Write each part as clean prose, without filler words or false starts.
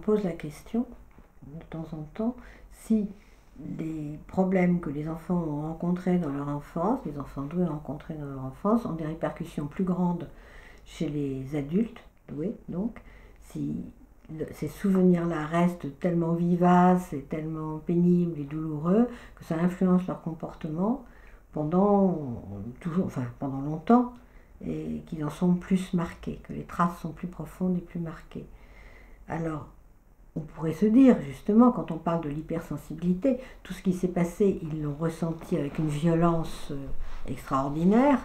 pose la question, de temps en temps, si les problèmes que les enfants ont rencontrés dans leur enfance, les enfants doués ont rencontrés dans leur enfance, ont des répercussions plus grandes chez les adultes doués, donc, si ces souvenirs-là restent tellement vivaces et tellement pénibles et douloureux que ça influence leur comportement pendant longtemps, et qu'ils en sont plus marqués, que les traces sont plus profondes et plus marquées. Alors, on pourrait se dire, justement, quand on parle de l'hypersensibilité, tout ce qui s'est passé, ils l'ont ressenti avec une violence extraordinaire,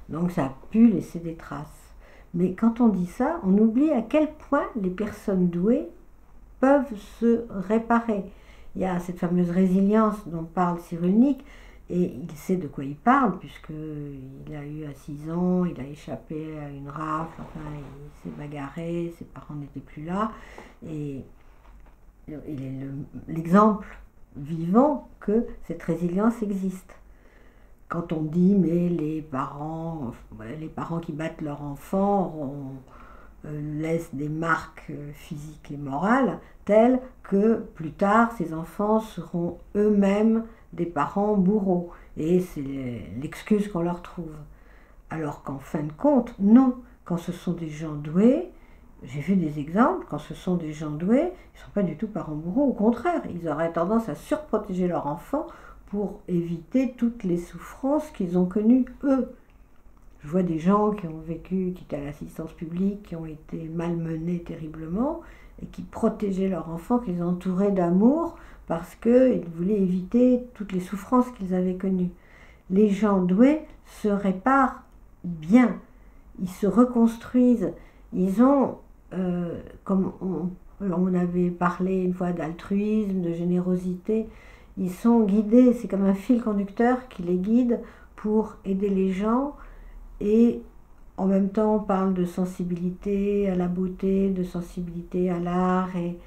donc ça a pu laisser des traces. Mais quand on dit ça, on oublie à quel point les personnes douées peuvent se réparer. Il y a cette fameuse résilience dont parle Cyrulnik, et il sait de quoi il parle, puisqu'il a eu à 6 ans, il a échappé à une rafle, enfin, il s'est bagarré, ses parents n'étaient plus là, et il est l'exemple vivant que cette résilience existe. Quand on dit mais les parents qui battent leur enfant laissent des marques physiques et morales telles que plus tard ces enfants seront eux-mêmes des parents bourreaux, et c'est l'excuse qu'on leur trouve. Alors qu'en fin de compte, non, quand ce sont des gens doués, j'ai vu des exemples, quand ce sont des gens doués, ils ne sont pas du tout parents bourreaux, au contraire, ils auraient tendance à surprotéger leur enfant pour éviter toutes les souffrances qu'ils ont connues eux. Je vois des gens qui ont vécu, qui étaient à l'assistance publique, qui ont été malmenés terriblement, et qui protégeaient leur enfant, qui les entouraient d'amour, parce qu'ils voulaient éviter toutes les souffrances qu'ils avaient connues. Les gens doués se réparent bien, ils se reconstruisent, ils ont, comme on avait parlé une fois d'altruisme, de générosité, ils sont guidés, c'est comme un fil conducteur qui les guide pour aider les gens, et en même temps on parle de sensibilité à la beauté, de sensibilité à l'art, et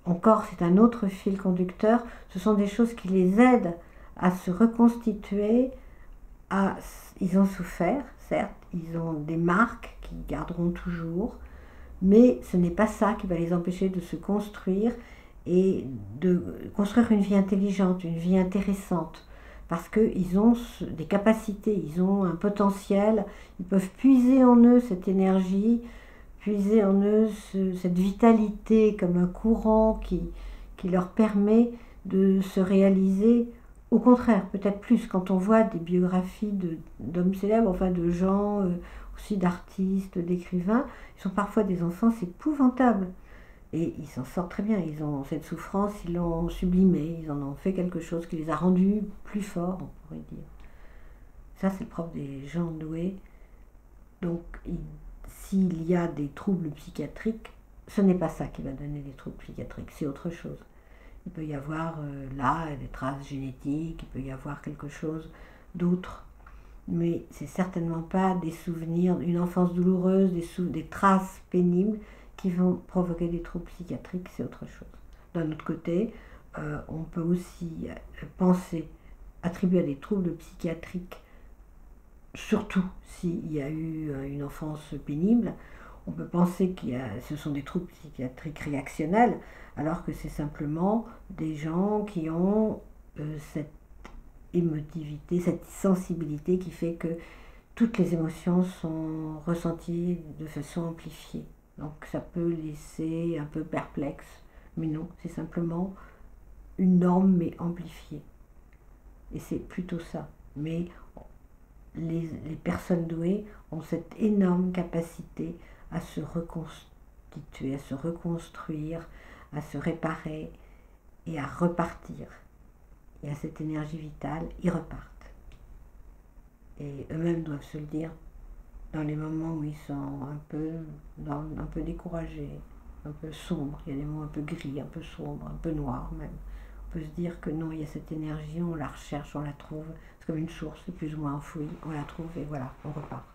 encore c'est un autre fil conducteur, ce sont des choses qui les aident à se reconstituer, ils ont souffert, certes, ils ont des marques qu'ils garderont toujours, mais ce n'est pas ça qui va les empêcher de se construire et de construire une vie intelligente, une vie intéressante, parce qu'ils ont des capacités, ils ont un potentiel, ils peuvent puiser en eux cette énergie, puiser en eux cette vitalité comme un courant qui leur permet de se réaliser. Au contraire, peut-être plus, quand on voit des biographies d'hommes célèbres, enfin de gens, aussi d'artistes, d'écrivains, ils sont parfois des enfants, c'est épouvantable. Et ils s'en sortent très bien, ils ont cette souffrance, ils l'ont sublimée, ils en ont fait quelque chose qui les a rendus plus forts, on pourrait dire. Ça, c'est le propre des gens doués. Donc, s'il y a des troubles psychiatriques, ce n'est pas ça qui va donner des troubles psychiatriques, c'est autre chose. Il peut y avoir là des traces génétiques, il peut y avoir quelque chose d'autre, mais c'est certainement pas des souvenirs, une enfance douloureuse, des traces pénibles qui vont provoquer des troubles psychiatriques, c'est autre chose. D'un autre côté, on peut aussi attribuer à des troubles psychiatriques, surtout s'il y a eu une enfance pénible, on peut penser que ce sont des troubles psychiatriques réactionnels, alors que c'est simplement des gens qui ont cette émotivité, cette sensibilité qui fait que toutes les émotions sont ressenties de façon amplifiée. Donc ça peut laisser un peu perplexe, mais non, c'est simplement une norme mais amplifiée. Et c'est plutôt ça. Mais les personnes douées ont cette énorme capacité à se reconstituer, à se reconstruire, à se réparer et à repartir. Et à cette énergie vitale, ils repartent. Et eux-mêmes doivent se le dire dans les moments où ils sont un peu découragés, un peu sombres. Il y a des moments un peu gris, un peu sombres, un peu noirs même. On peut se dire que non, il y a cette énergie, on la recherche, on la trouve. C'est comme une source, plus ou moins enfouie, on la trouve et voilà, on repart.